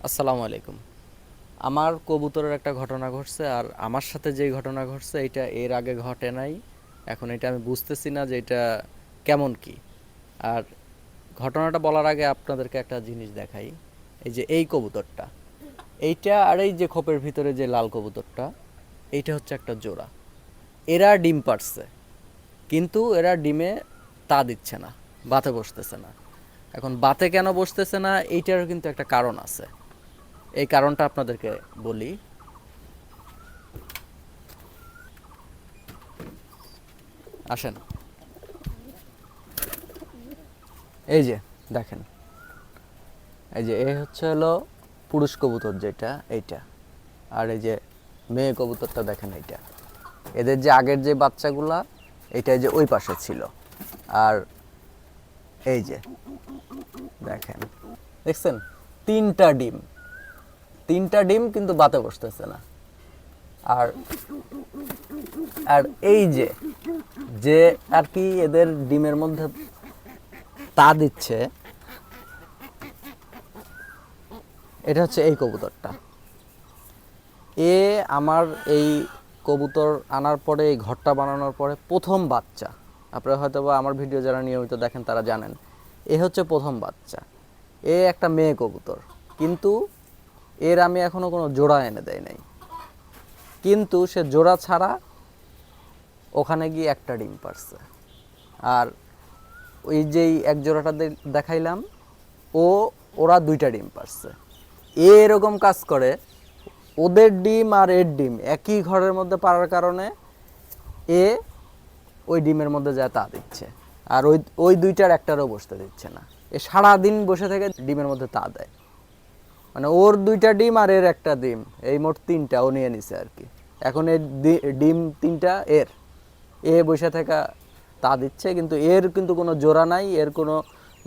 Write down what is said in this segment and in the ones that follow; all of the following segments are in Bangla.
আসসালামু আলাইকুম। আমার কবুতরের একটা ঘটনা ঘটছে, আর আমার সাথে যেই ঘটনা ঘটছে এটা এর আগে ঘটে নাই। এখন এটা আমি বুঝতেছি না যে এটা কেমন কি। আর ঘটনাটা বলার আগে আপনাদেরকে একটা জিনিস দেখাই। এই যে এই কবুতরটা, এইটা আর এই যে খোপের ভিতরে যে লাল কবুতরটা, এইটা হচ্ছে একটা জোড়া। এরা ডিম পাড়ছে, কিন্তু এরা ডিমে তা দিচ্ছে না, বাতে বসতেছে না। এখন বাতে কেন বসতেছে না এইটারও কিন্তু একটা কারণ আছে। এই কারণটা আপনাদেরকে বলি। আসেন, এই যে দেখেন, এই যে এ হচ্ছে হলো পুরুষ কবুতর যেটা এইটা, আর এই যে মেয়ে কবুতরটা দেখেন এইটা। এদের যে আগের যে বাচ্চাগুলা এইটা যে ওই পাশে ছিল। আর এই যে দেখেন, দেখছেন, তিনটা ডিম, তিনটা ডিম কিন্তু বাতে বসতেছে না। আর আর এই যে যে আর কি এদের ডিমের মধ্যে তা দিচ্ছে, এটা হচ্ছে এই কবুতরটা। এ আমার এই কবুতর আনার পরে, এই ঘরটা বানানোর পরে প্রথম বাচ্চা। আপনারা হয়তো বা আমার ভিডিও যারা নিয়মিত দেখেন তারা জানেন, এ হচ্ছে প্রথম বাচ্চা। এ একটা মেয়ে কবুতর, কিন্তু এর আমি এখনও কোনো জোড়া এনে দেয় নাই। কিন্তু সে জোড়া ছাড়া ওখানে গিয়ে একটা ডিম পারছে। আর ওই যেই এক জোড়াটা দেখাইলাম, ও ওরা দুইটা ডিম পারছে। এ এরকম কাজ করে, ওদের ডিম আর এর ডিম একই ঘরের মধ্যে পারার কারণে এ ওই ডিমের মধ্যে যায় তা দিচ্ছে। আর ওই ওই দুইটার একটারও বসতে দিচ্ছে না। এ সারাদিন বসে থেকে ডিমের মধ্যে তা দেয়। মানে ওর দুইটা ডিম আর এর একটা ডিম, এই মোট তিনটা ও নিয়ে নিছে আর কি। এখন এর ডিম তিনটা এর, এ বসে থেকে তা দিচ্ছে, কিন্তু এর কিন্তু কোনো জোড়া নাই, এর কোনো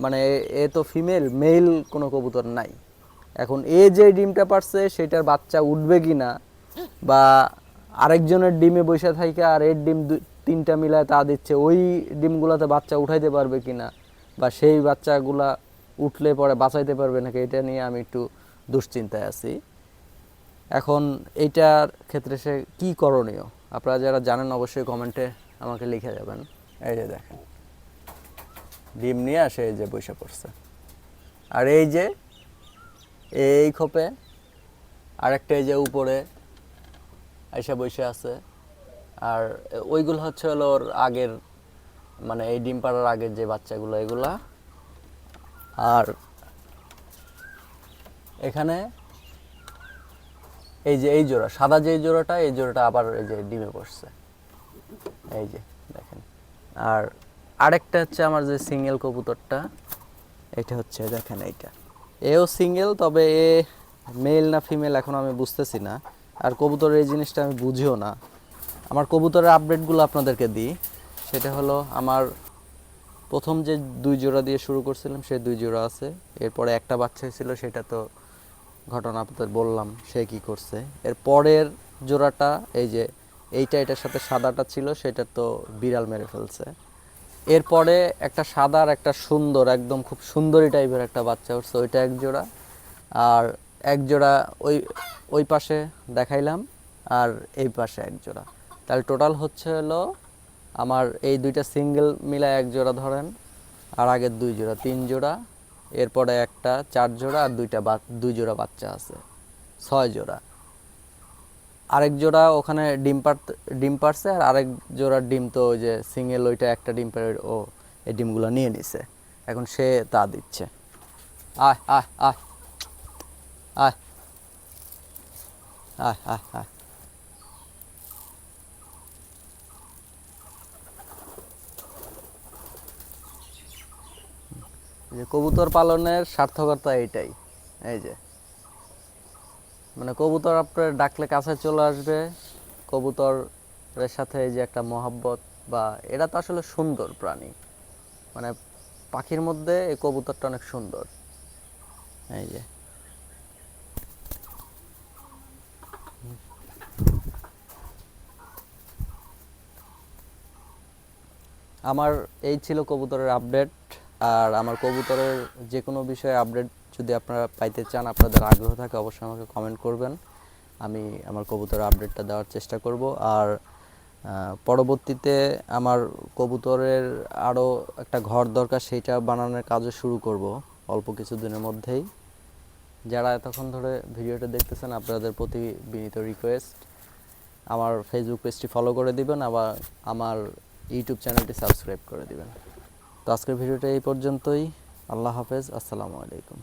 মানে এ তো ফিমেল, মেল কোনো কবুতর নাই। এখন এ যে ডিমটা পারছে সেটার বাচ্চা উঠবে কি না, বা আরেকজনের ডিমে বসে থাকে আর এর ডিম তিনটা মিলায় তা দিচ্ছে, ওই ডিমগুলোতে বাচ্চা উঠাইতে পারবে কি না, বা সেই বাচ্চাগুলা উঠলে পরে বাঁচাইতে পারবে নাকি, এটা নিয়ে আমি একটু দুশ্চিন্তায় আছি। এখন এইটার ক্ষেত্রে সে কী করণীয়, আপনারা যারা জানেন অবশ্যই কমেন্টে আমাকে লিখে যাবেন। এই যে দেখেন, ডিম নিয়ে আসে এই যে বসে পড়ছে। আর এই যে এই খোপে আরেকটা এই যে উপরে আইসা বসে আছে। আর ওইগুলো হচ্ছে হলো ওর আগের, মানে এই ডিম পাড়ার আগের যে বাচ্চাগুলো এগুলা। আর এখানে এই যে এই জোড়া সাদা যে জোড়াটা, এই জোড়াটা আবার এই যে ডিমে বসছে, এই যে দেখেন। আর আরেকটা হচ্ছে আমার যে সিঙ্গেল কবুতরটা, এটা হচ্ছে দেখেন এইটা, এও সিঙ্গেল, তবে এ মেল না ফিমেল এখন আমি বুঝতেছি না। আর কবুতরের এই জিনিসটা আমি বুঝিও না। আমার কবুতরের আপডেটগুলো আপনাদেরকে দিই। সেটা হলো আমার প্রথম যে দুই জোড়া দিয়ে শুরু করছিলাম সেই দুই জোড়া আছে। এরপরে একটা বাচ্চা হয়েছিল, সেটা তো ঘটনা আপনাদের বললাম সে কি করছে। এর পরের জোড়াটা এই যে এইটা, এটার সাথে সাদাটা ছিল, সেটা তো বিড়াল মেরে ফেলছে। এরপরে একটা সাদা আর একটা সুন্দর, একদম খুব সুন্দরী টাইপের একটা বাচ্চা উঠছে, ওইটা এক জোড়া। আর এক জোড়া ওই ওই পাশে দেখাইলাম, আর এই পাশে এক জোড়া। তাহলে টোটাল হচ্ছে হলো আমার এই দুইটা সিঙ্গেল মিলায় এক জোড়া ধরেন, আর আগের দুই জোড়া তিন জোড়া, এরপরে একটা চার জোড়া, আর দুই জোড়া বাচ্চা আছে, ছয় জোড়া। আরেক জোড়া ওখানে ডিম পারছে, আর আরেক জোড়ার ডিম তো ওই যে সিঙ্গেল ওইটা একটা ডিম পারে, ও এই ডিমগুলো নিয়ে নিছে। এখন সে তা দিচ্ছে। আয় আয় আয় আয় আয় আয় আয়। যে কবুতর পালনের সার্থকতা এইটাই। এই যে মানে কবুতর আপনার ডাকলে কাছে চলে আসবে। কবুতরের সাথে এই যে একটা মহব্বত, বা এরা তো আসলে সুন্দর প্রাণী, মানে পাখির মধ্যে এই কবুতরটা অনেক সুন্দর। এই যে আমার এই ছিল কবুতরের আপডেট। আর আমার কবুতরের যে কোনো বিষয়ে আপডেট যদি আপনারা পাইতে চান, আপনাদের আগ্রহ থাকে, অবশ্যই আমাকে কমেন্ট করবেন। আমি আমার কবুতরের আপডেটটা দেওয়ার চেষ্টা করব। আর পরবর্তীতে আমার কবুতরের আরও একটা ঘর দরকার, সেইটা বানানোর কাজও শুরু করব অল্প কিছুদিনের মধ্যেই। যারা এতক্ষণ ধরে ভিডিওটা দেখতেছেন, আপনাদের প্রতি বিনীত রিকোয়েস্ট, আমার ফেসবুক পেজটি ফলো করে দিবেন, আবার আমার ইউটিউব চ্যানেলটি সাবস্ক্রাইব করে দিবেন। তো আজকের ভিডিওটা এই পর্যন্তই। আল্লাহ হাফেজ, আসসালামু আলাইকুম।